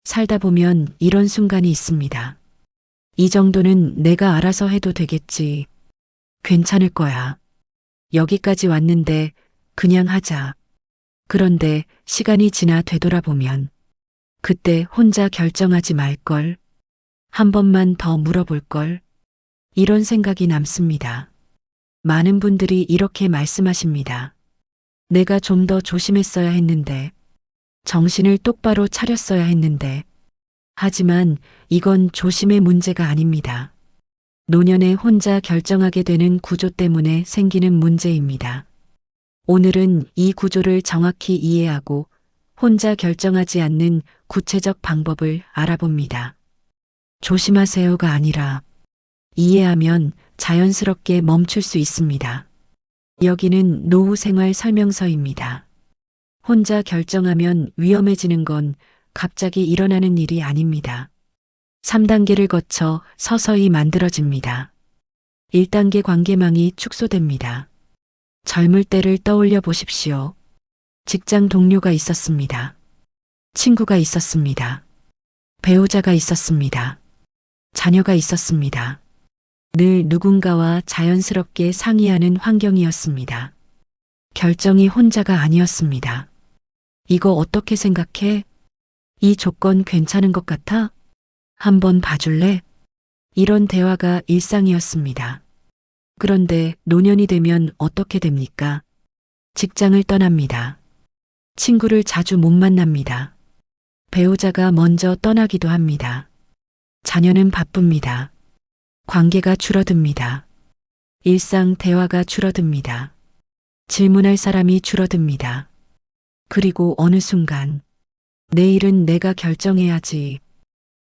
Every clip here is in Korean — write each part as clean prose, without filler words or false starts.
살다 보면 이런 순간이 있습니다. 이 정도는 내가 알아서 해도 되겠지. 괜찮을 거야. 여기까지 왔는데 그냥 하자. 그런데 시간이 지나 되돌아보면 그때 혼자 결정하지 말걸. 한 번만 더 물어볼걸. 이런 생각이 남습니다. 많은 분들이 이렇게 말씀하십니다. 내가 좀 더 조심했어야 했는데, 정신을 똑바로 차렸어야 했는데, 하지만 이건 조심의 문제가 아닙니다. 노년에 혼자 결정하게 되는 구조 때문에 생기는 문제입니다. 오늘은 이 구조를 정확히 이해하고 혼자 결정하지 않는 구체적 방법을 알아봅니다. 조심하세요가 아니라 이해하면 자연스럽게 멈출 수 있습니다. 여기는 노후 생활 설명서입니다. 혼자 결정하면 위험해지는 건 갑자기 일어나는 일이 아닙니다. 3단계를 거쳐 서서히 만들어집니다. 1단계 관계망이 축소됩니다. 젊을 때를 떠올려 보십시오. 직장 동료가 있었습니다. 친구가 있었습니다. 배우자가 있었습니다. 자녀가 있었습니다. 늘 누군가와 자연스럽게 상의하는 환경이었습니다. 결정이 혼자가 아니었습니다. 이거 어떻게 생각해? 이 조건 괜찮은 것 같아? 한번 봐줄래? 이런 대화가 일상이었습니다. 그런데 노년이 되면 어떻게 됩니까? 직장을 떠납니다. 친구를 자주 못 만납니다. 배우자가 먼저 떠나기도 합니다. 자녀는 바쁩니다. 관계가 줄어듭니다. 일상 대화가 줄어듭니다. 질문할 사람이 줄어듭니다. 그리고 어느 순간 내일은 내가 결정해야지.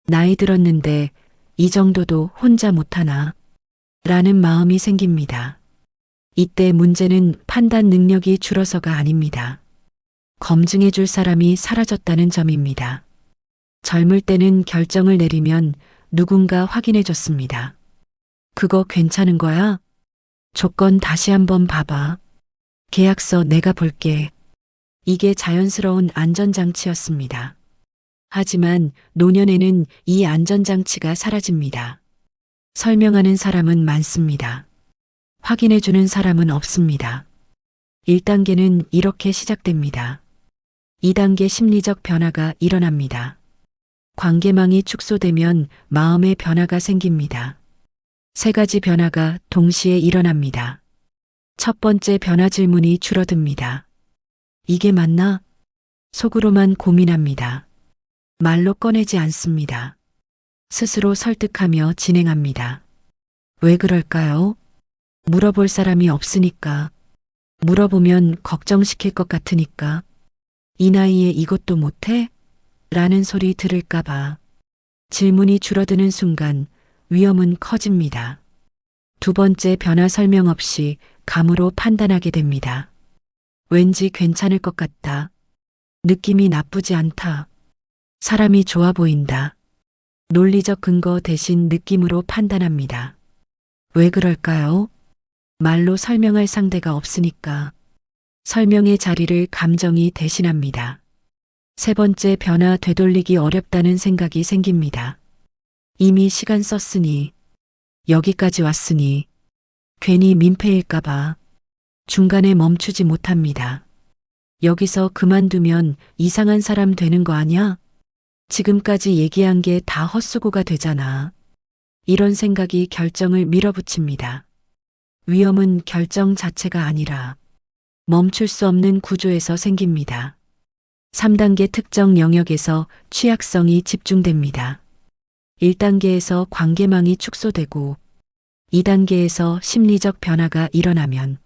나이 들었는데 이 정도도 혼자 못하나? 라는 마음이 생깁니다. 이때 문제는 판단 능력이 줄어서가 아닙니다. 검증해 줄 사람이 사라졌다는 점입니다. 젊을 때는 결정을 내리면 누군가 확인해 줬습니다. 그거 괜찮은 거야? 조건 다시 한번 봐봐. 계약서 내가 볼게. 이게 자연스러운 안전장치였습니다. 하지만 노년에는 이 안전장치가 사라집니다. 설명하는 사람은 많습니다. 확인해주는 사람은 없습니다. 1단계는 이렇게 시작됩니다. 2단계 심리적 변화가 일어납니다. 관계망이 축소되면 마음의 변화가 생깁니다. 3가지 변화가 동시에 일어납니다. 첫 번째 변화 질문이 줄어듭니다. 이게 맞나? 속으로만 고민합니다. 말로 꺼내지 않습니다. 스스로 설득하며 진행합니다. 왜 그럴까요? 물어볼 사람이 없으니까. 물어보면 걱정시킬 것 같으니까. 이 나이에 이것도 못해? 라는 소리 들을까봐. 질문이 줄어드는 순간 위험은 커집니다. 2번째 변화 설명 없이 감으로 판단하게 됩니다. 왠지 괜찮을 것 같다. 느낌이 나쁘지 않다. 사람이 좋아 보인다. 논리적 근거 대신 느낌으로 판단합니다. 왜 그럴까요? 말로 설명할 상대가 없으니까. 설명의 자리를 감정이 대신합니다. 3번째 변화 되돌리기 어렵다는 생각이 생깁니다. 이미 시간 썼으니, 여기까지 왔으니, 괜히 민폐일까봐 중간에 멈추지 못합니다. 여기서 그만두면 이상한 사람 되는 거 아냐? 지금까지 얘기한 게 다 헛수고가 되잖아. 이런 생각이 결정을 밀어붙입니다. 위험은 결정 자체가 아니라 멈출 수 없는 구조에서 생깁니다. 3단계 특정 영역에서 취약성이 집중됩니다. 1단계에서 관계망이 축소되고 2단계에서 심리적 변화가 일어나면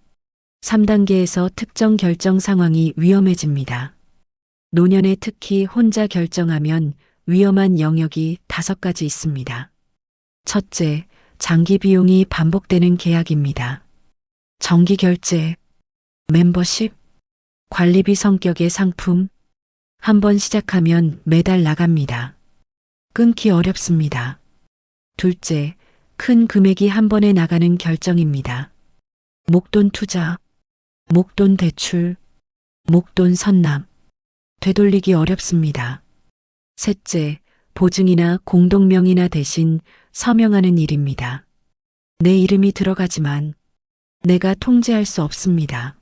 3단계에서 특정 결정 상황이 위험해집니다. 노년에 특히 혼자 결정하면 위험한 영역이 5가지 있습니다. 첫째, 장기 비용이 반복되는 계약입니다. 정기 결제, 멤버십, 관리비 성격의 상품, 한번 시작하면 매달 나갑니다. 끊기 어렵습니다. 둘째, 큰 금액이 한 번에 나가는 결정입니다. 목돈 투자, 목돈 대출, 목돈 선납, 되돌리기 어렵습니다. 셋째, 보증이나 공동명의나 대신 서명하는 일입니다. 내 이름이 들어가지만 내가 통제할 수 없습니다.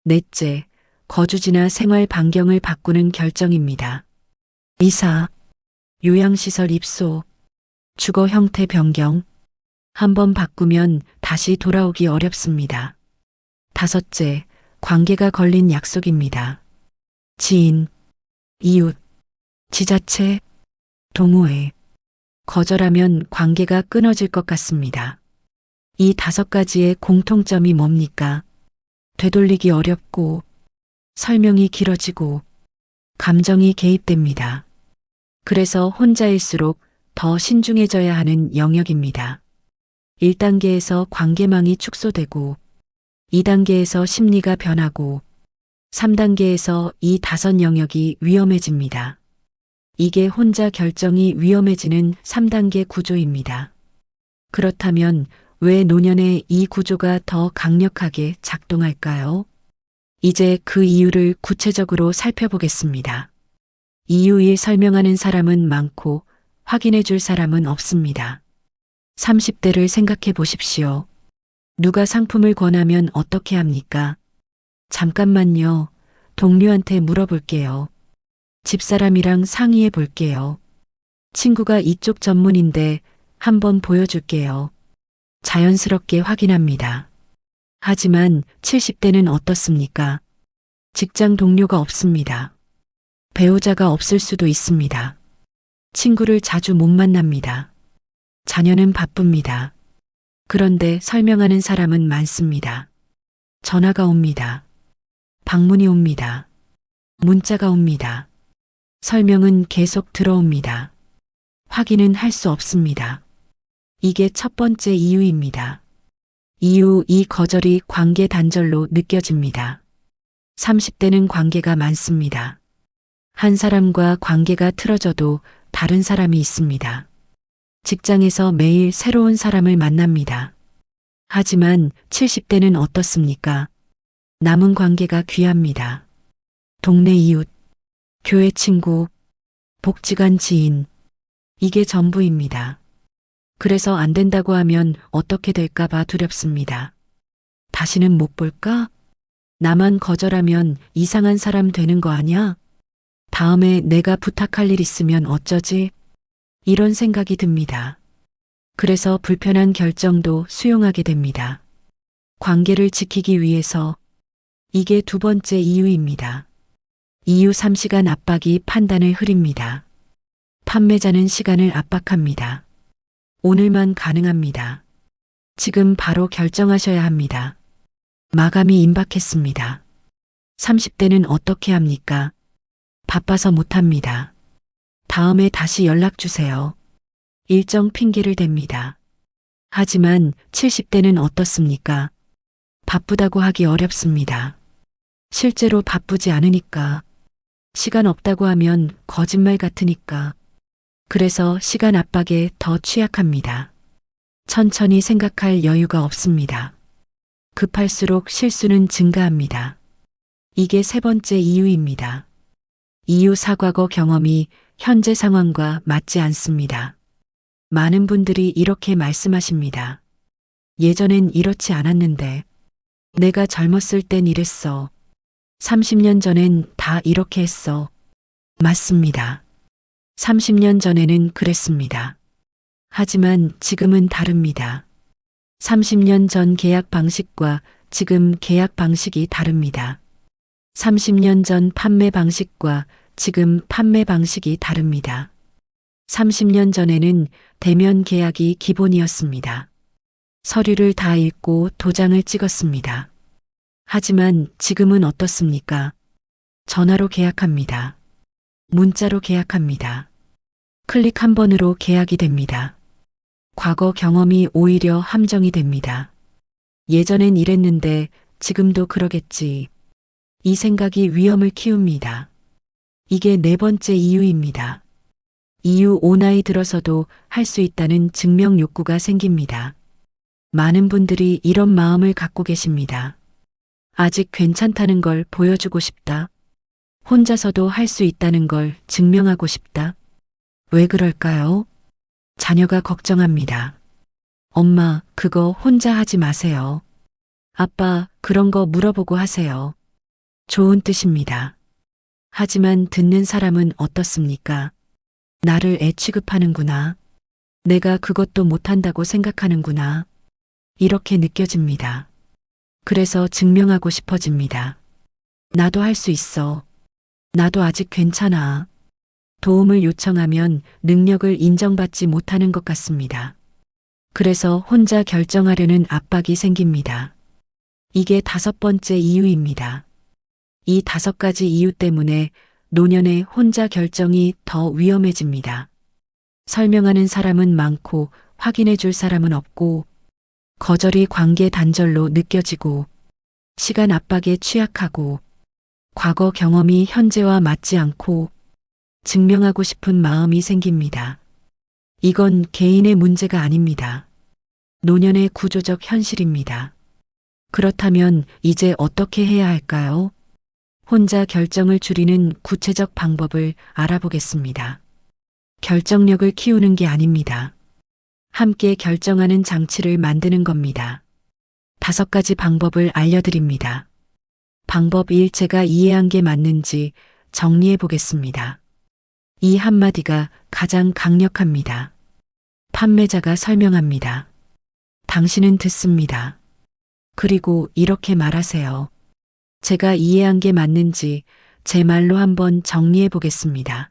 넷째, 거주지나 생활 반경을 바꾸는 결정입니다. 이사, 요양시설 입소, 주거 형태 변경. 한번 바꾸면 다시 돌아오기 어렵습니다. 다섯째, 관계가 걸린 약속입니다. 지인, 이웃, 지자체, 동호회. 거절하면 관계가 끊어질 것 같습니다. 이 5가지의 공통점이 뭡니까? 되돌리기 어렵고, 설명이 길어지고, 감정이 개입됩니다. 그래서 혼자일수록 더 신중해져야 하는 영역입니다. 1단계에서 관계망이 축소되고, 2단계에서 심리가 변하고, 3단계에서 이 5 영역이 위험해집니다. 이게 혼자 결정이 위험해지는 3단계 구조입니다. 그렇다면 왜 노년에 이 구조가 더 강력하게 작동할까요? 이제 그 이유를 구체적으로 살펴보겠습니다. 이유 1 설명하는 사람은 많고 확인해 줄 사람은 없습니다. 30대를 생각해 보십시오. 누가 상품을 권하면 어떻게 합니까? 잠깐만요. 동료한테 물어볼게요. 집사람이랑 상의해 볼게요. 친구가 이쪽 전문인데 한번 보여줄게요. 자연스럽게 확인합니다. 하지만 70대는 어떻습니까? 직장 동료가 없습니다. 배우자가 없을 수도 있습니다. 친구를 자주 못 만납니다. 자녀는 바쁩니다. 그런데 설명하는 사람은 많습니다. 전화가 옵니다. 방문이 옵니다. 문자가 옵니다. 설명은 계속 들어옵니다. 확인은 할 수 없습니다. 이게 첫 번째 이유입니다. 이유 2 거절이 관계 단절로 느껴집니다. 30대는 관계가 많습니다. 한 사람과 관계가 틀어져도 다른 사람이 있습니다. 직장에서 매일 새로운 사람을 만납니다. 하지만 70대는 어떻습니까? 남은 관계가 귀합니다. 동네 이웃, 교회 친구, 복지관 지인. 이게 전부입니다. 그래서 안 된다고 하면 어떻게 될까봐 두렵습니다. 다시는 못 볼까? 나만 거절하면 이상한 사람 되는 거 아냐? 다음에 내가 부탁할 일 있으면 어쩌지? 이런 생각이 듭니다. 그래서 불편한 결정도 수용하게 됩니다. 관계를 지키기 위해서. 이게 2번째 이유입니다. 이유 3시간 압박이 판단을 흐립니다. 판매자는 시간을 압박합니다. 오늘만 가능합니다. 지금 바로 결정하셔야 합니다. 마감이 임박했습니다. 30대는 어떻게 합니까? 바빠서 못합니다. 다음에 다시 연락 주세요. 일정 핑계를 댑니다. 하지만 70대는 어떻습니까? 바쁘다고 하기 어렵습니다. 실제로 바쁘지 않으니까. 시간 없다고 하면 거짓말 같으니까. 그래서 시간 압박에 더 취약합니다. 천천히 생각할 여유가 없습니다. 급할수록 실수는 증가합니다. 이게 3번째 이유입니다. 이유 4 과거 경험이 현재 상황과 맞지 않습니다. 많은 분들이 이렇게 말씀하십니다. 예전엔 이렇지 않았는데. 내가 젊었을 땐 이랬어. 30년 전엔 다 이렇게 했어. 맞습니다. 30년 전에는 그랬습니다. 하지만 지금은 다릅니다. 30년 전 계약 방식과 지금 계약 방식이 다릅니다. 30년 전 판매 방식과 지금 판매 방식이 다릅니다. 30년 전에는 대면 계약이 기본이었습니다. 서류를 다 읽고 도장을 찍었습니다. 하지만 지금은 어떻습니까? 전화로 계약합니다. 문자로 계약합니다. 클릭 한 번으로 계약이 됩니다. 과거 경험이 오히려 함정이 됩니다. 예전엔 이랬는데 지금도 그러겠지. 이 생각이 위험을 키웁니다. 이게 4번째 이유입니다. 이유 5 나이 들어서도 할 수 있다는 증명 욕구가 생깁니다. 많은 분들이 이런 마음을 갖고 계십니다. 아직 괜찮다는 걸 보여주고 싶다. 혼자서도 할 수 있다는 걸 증명하고 싶다. 왜 그럴까요? 자녀가 걱정합니다. 엄마, 그거 혼자 하지 마세요. 아빠, 그런 거 물어보고 하세요. 좋은 뜻입니다. 하지만 듣는 사람은 어떻습니까? 나를 애 취급하는구나. 내가 그것도 못한다고 생각하는구나. 이렇게 느껴집니다. 그래서 증명하고 싶어집니다. 나도 할 수 있어. 나도 아직 괜찮아. 도움을 요청하면 능력을 인정받지 못하는 것 같습니다. 그래서 혼자 결정하려는 압박이 생깁니다. 이게 5번째 이유입니다. 이 5가지 이유 때문에 노년에 혼자 결정이 더 위험해집니다. 설명하는 사람은 많고 확인해 줄 사람은 없고 거절이 관계 단절로 느껴지고 시간 압박에 취약하고 과거 경험이 현재와 맞지 않고 증명하고 싶은 마음이 생깁니다. 이건 개인의 문제가 아닙니다. 노년의 구조적 현실입니다. 그렇다면 이제 어떻게 해야 할까요? 혼자 결정을 줄이는 구체적 방법을 알아보겠습니다. 결정력을 키우는 게 아닙니다. 함께 결정하는 장치를 만드는 겁니다. 5가지 방법을 알려드립니다. 방법 1, 제가 이해한 게 맞는지 정리해 보겠습니다. 이 한마디가 가장 강력합니다. 판매자가 설명합니다. 당신은 듣습니다. 그리고 이렇게 말하세요. 제가 이해한 게 맞는지 제 말로 한번 정리해 보겠습니다.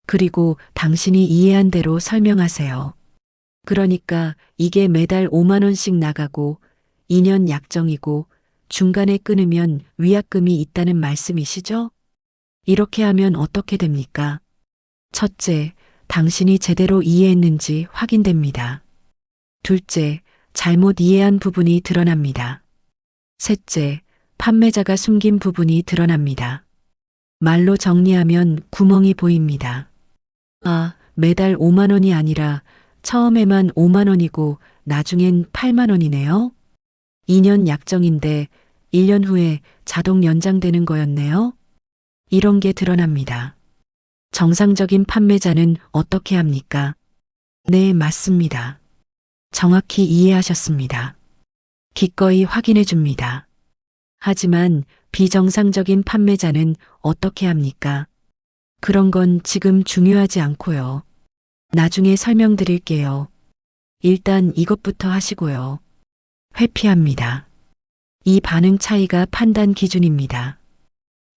그리고 당신이 이해한 대로 설명하세요. 그러니까 이게 매달 5만 원씩 나가고 2년 약정이고 중간에 끊으면 위약금이 있다는 말씀이시죠? 이렇게 하면 어떻게 됩니까? 첫째, 당신이 제대로 이해했는지 확인됩니다. 둘째, 잘못 이해한 부분이 드러납니다. 셋째, 판매자가 숨긴 부분이 드러납니다. 말로 정리하면 구멍이 보입니다. 아, 매달 5만 원이 아니라 처음에만 5만 원이고 나중엔 8만 원이네요. 2년 약정인데 1년 후에 자동 연장되는 거였네요. 이런 게 드러납니다. 정상적인 판매자는 어떻게 합니까? 네, 맞습니다. 정확히 이해하셨습니다. 기꺼이 확인해 줍니다. 하지만 비정상적인 판매자는 어떻게 합니까? 그런 건 지금 중요하지 않고요. 나중에 설명드릴게요. 일단 이것부터 하시고요. 회피합니다. 이 반응 차이가 판단 기준입니다.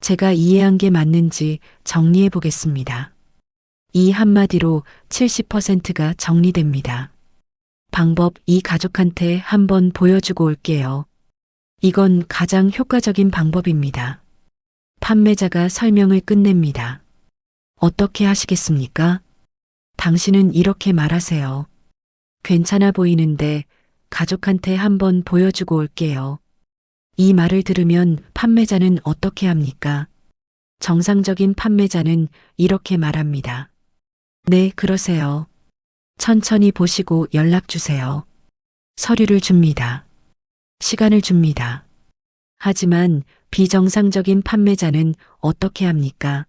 제가 이해한 게 맞는지 정리해 보겠습니다. 이 한마디로 70%가 정리됩니다. 방법 2, 가족한테 한번 보여주고 올게요. 이건 가장 효과적인 방법입니다. 판매자가 설명을 끝냅니다. 어떻게 하시겠습니까? 당신은 이렇게 말하세요. 괜찮아 보이는데 가족한테 한번 보여주고 올게요. 이 말을 들으면 판매자는 어떻게 합니까? 정상적인 판매자는 이렇게 말합니다. 네, 그러세요. 천천히 보시고 연락 주세요. 서류를 줍니다. 시간을 줍니다. 하지만 비정상적인 판매자는 어떻게 합니까?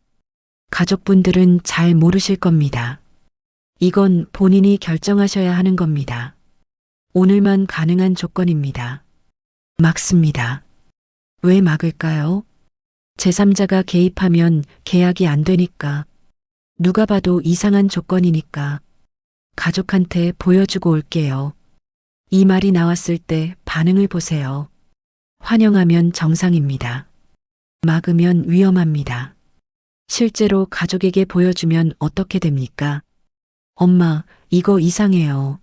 가족분들은 잘 모르실 겁니다. 이건 본인이 결정하셔야 하는 겁니다. 오늘만 가능한 조건입니다. 막습니다. 왜 막을까요? 제3자가 개입하면 계약이 안 되니까. 누가 봐도 이상한 조건이니까. 가족한테 보여주고 올게요. 이 말이 나왔을 때 반응을 보세요. 환영하면 정상입니다. 막으면 위험합니다. 실제로 가족에게 보여주면 어떻게 됩니까? 엄마, 이거 이상해요.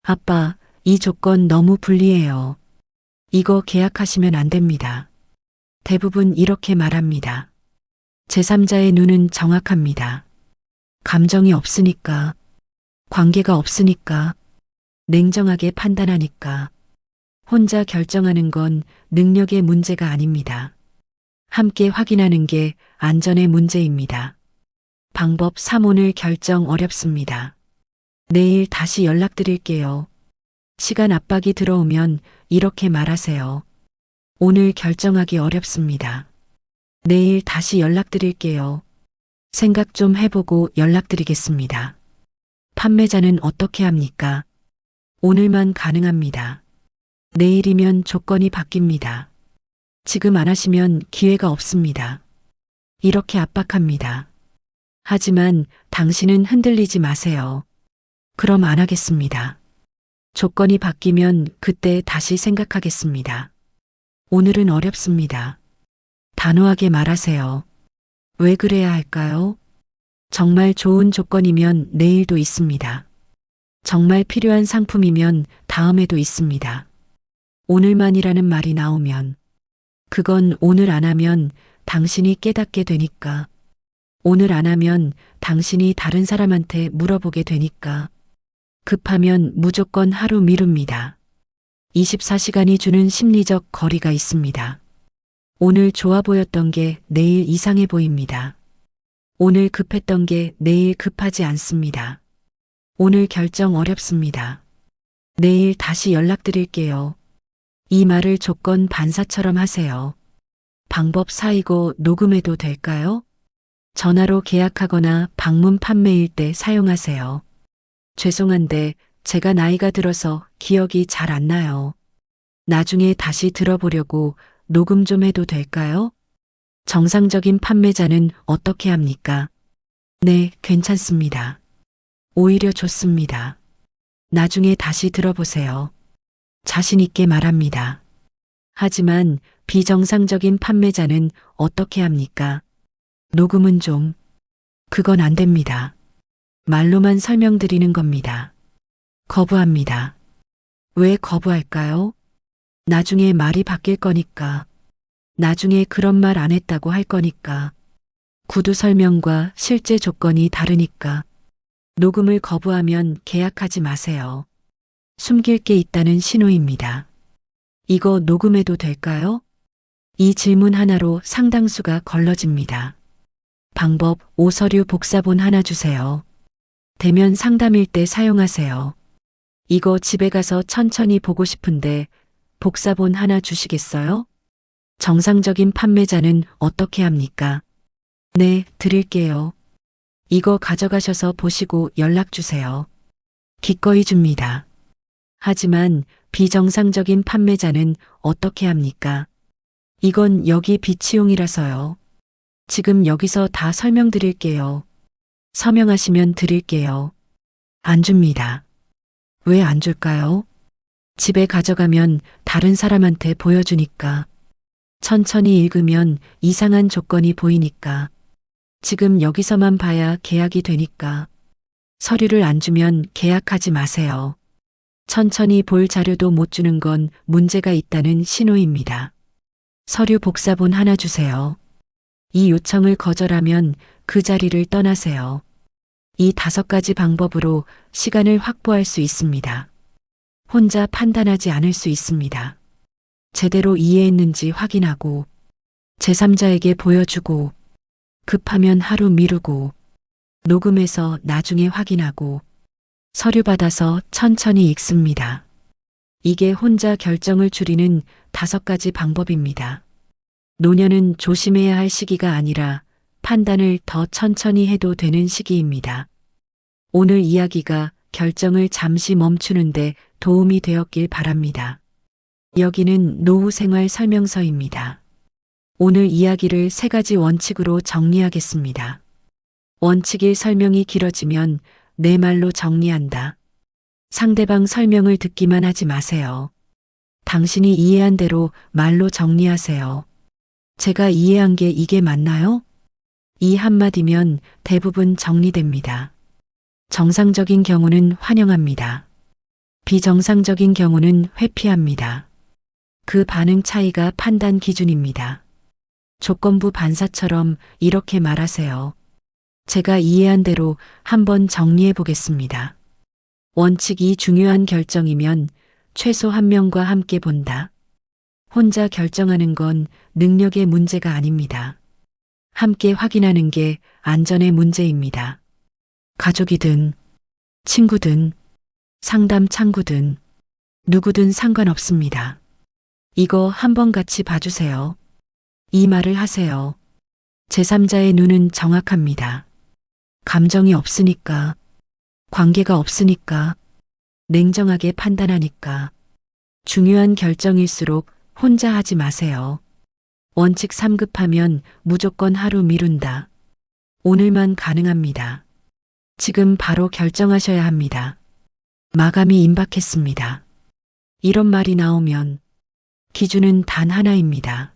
아빠, 이 조건 너무 불리해요. 이거 계약하시면 안 됩니다. 대부분 이렇게 말합니다. 제3자의 눈은 정확합니다. 감정이 없으니까, 관계가 없으니까, 냉정하게 판단하니까. 혼자 결정하는 건 능력의 문제가 아닙니다. 함께 확인하는 게 안전의 문제입니다. 방법 3, 오늘 결정 어렵습니다. 내일 다시 연락드릴게요. 시간 압박이 들어오면 이렇게 말하세요. 오늘 결정하기 어렵습니다. 내일 다시 연락드릴게요. 생각 좀 해보고 연락드리겠습니다. 판매자는 어떻게 합니까? 오늘만 가능합니다. 내일이면 조건이 바뀝니다. 지금 안 하시면 기회가 없습니다. 이렇게 압박합니다. 하지만 당신은 흔들리지 마세요. 그럼 안 하겠습니다. 조건이 바뀌면 그때 다시 생각하겠습니다. 오늘은 어렵습니다. 단호하게 말하세요. 왜 그래야 할까요? 정말 좋은 조건이면 내일도 있습니다. 정말 필요한 상품이면 다음에도 있습니다. 오늘만이라는 말이 나오면 그건 오늘 안 하면 당신이 깨닫게 되니까. 오늘 안 하면 당신이 다른 사람한테 물어보게 되니까. 급하면 무조건 하루 미룹니다. 24시간이 주는 심리적 거리가 있습니다. 오늘 좋아 보였던 게 내일 이상해 보입니다. 오늘 급했던 게 내일 급하지 않습니다. 오늘 결정 어렵습니다. 내일 다시 연락드릴게요. 이 말을 조건 반사처럼 하세요. 방법 4. 이거 녹음해도 될까요? 전화로 계약하거나 방문 판매일 때 사용하세요. 죄송한데 제가 나이가 들어서 기억이 잘 안 나요. 나중에 다시 들어보려고 녹음 좀 해도 될까요? 정상적인 판매자는 어떻게 합니까? 네, 괜찮습니다. 오히려 좋습니다. 나중에 다시 들어보세요. 자신 있게 말합니다. 하지만 비정상적인 판매자는 어떻게 합니까? 녹음은 좀. 그건 안 됩니다. 말로만 설명드리는 겁니다. 거부합니다. 왜 거부할까요? 나중에 말이 바뀔 거니까. 나중에 그런 말 안 했다고 할 거니까. 구두 설명과 실제 조건이 다르니까. 녹음을 거부하면 계약하지 마세요. 숨길 게 있다는 신호입니다. 이거 녹음해도 될까요? 이 질문 하나로 상당수가 걸러집니다. 방법 5. 서류 복사본 하나 주세요. 대면 상담일 때 사용하세요. 이거 집에 가서 천천히 보고 싶은데 복사본 하나 주시겠어요? 정상적인 판매자는 어떻게 합니까? 네, 드릴게요. 이거 가져가셔서 보시고 연락 주세요. 기꺼이 줍니다. 하지만 비정상적인 판매자는 어떻게 합니까? 이건 여기 비치용이라서요. 지금 여기서 다 설명드릴게요. 서명하시면 드릴게요. 안 줍니다. 왜 안 줄까요? 집에 가져가면 다른 사람한테 보여주니까. 천천히 읽으면 이상한 조건이 보이니까. 지금 여기서만 봐야 계약이 되니까. 서류를 안 주면 계약하지 마세요. 천천히 볼 자료도 못 주는 건 문제가 있다는 신호입니다. 서류 복사본 하나 주세요. 이 요청을 거절하면 그 자리를 떠나세요. 이 5가지 방법으로 시간을 확보할 수 있습니다. 혼자 판단하지 않을 수 있습니다. 제대로 이해했는지 확인하고, 제3자에게 보여주고, 급하면 하루 미루고, 녹음해서 나중에 확인하고, 서류 받아서 천천히 읽습니다. 이게 혼자 결정을 줄이는 5가지 방법입니다. 노년은 조심해야 할 시기가 아니라 판단을 더 천천히 해도 되는 시기입니다. 오늘 이야기가 결정을 잠시 멈추는데 도움이 되었길 바랍니다. 여기는 노후 생활 설명서입니다. 오늘 이야기를 3가지 원칙으로 정리하겠습니다. 원칙 1. 설명이 길어지면 내 말로 정리한다. 상대방 설명을 듣기만 하지 마세요. 당신이 이해한 대로 말로 정리하세요. 제가 이해한 게 이게 맞나요? 이 한마디면 대부분 정리됩니다. 정상적인 경우는 환영합니다. 비정상적인 경우는 회피합니다. 그 반응 차이가 판단 기준입니다. 조건부 반사처럼 이렇게 말하세요. 제가 이해한 대로 한번 정리해 보겠습니다. 원칙 2. 중요한 결정이면 최소 1명과 함께 본다. 혼자 결정하는 건 능력의 문제가 아닙니다. 함께 확인하는 게 안전의 문제입니다. 가족이든 친구든 상담 창구든 누구든 상관없습니다. 이거 한번 같이 봐주세요. 이 말을 하세요. 제3자의 눈은 정확합니다. 감정이 없으니까, 관계가 없으니까, 냉정하게 판단하니까. 중요한 결정일수록 혼자 하지 마세요. 원칙 3급하면 무조건 하루 미룬다. 오늘만 가능합니다. 지금 바로 결정하셔야 합니다. 마감이 임박했습니다. 이런 말이 나오면 기준은 단 하나입니다.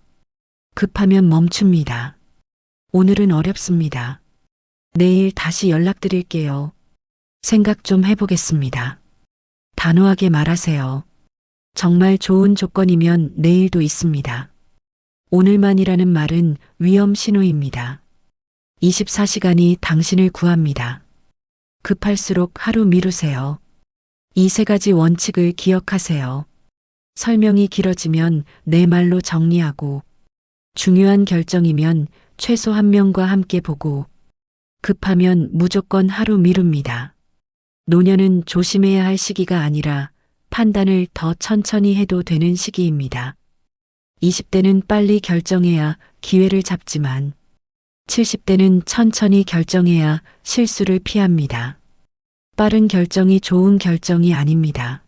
급하면 멈춥니다. 오늘은 어렵습니다. 내일 다시 연락드릴게요. 생각 좀 해보겠습니다. 단호하게 말하세요. 정말 좋은 조건이면 내일도 있습니다. 오늘만이라는 말은 위험 신호입니다. 24시간이 당신을 구합니다. 급할수록 하루 미루세요. 이 3가지 원칙을 기억하세요. 설명이 길어지면 내 말로 정리하고, 중요한 결정이면 최소 1명과 함께 보고, 급하면 무조건 하루 미룹니다. 노년은 조심해야 할 시기가 아니라 판단을 더 천천히 해도 되는 시기입니다. 20대는 빨리 결정해야 기회를 잡지만 70대는 천천히 결정해야 실수를 피합니다. 빠른 결정이 좋은 결정이 아닙니다.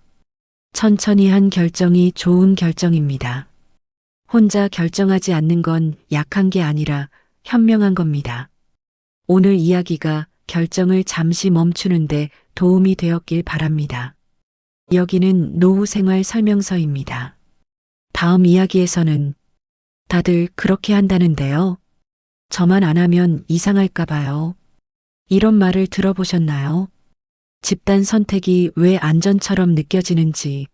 천천히 한 결정이 좋은 결정입니다. 혼자 결정하지 않는 건 약한 게 아니라 현명한 겁니다. 오늘 이야기가 결정을 잠시 멈추는데 도움이 되었길 바랍니다. 여기는 노후 생활 설명서입니다. 다음 이야기에서는 다들 그렇게 한다는데요. 저만 안 하면 이상할까 봐요. 이런 말을 들어보셨나요? 집단 선택이 왜 안전처럼 느껴지는지,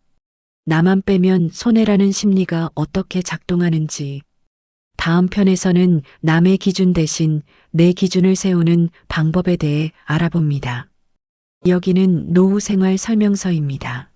나만 빼면 손해라는 심리가 어떻게 작동하는지, 다음 편에서는 남의 기준 대신 내 기준을 세우는 방법에 대해 알아봅니다. 여기는 노후 생활 설명서입니다.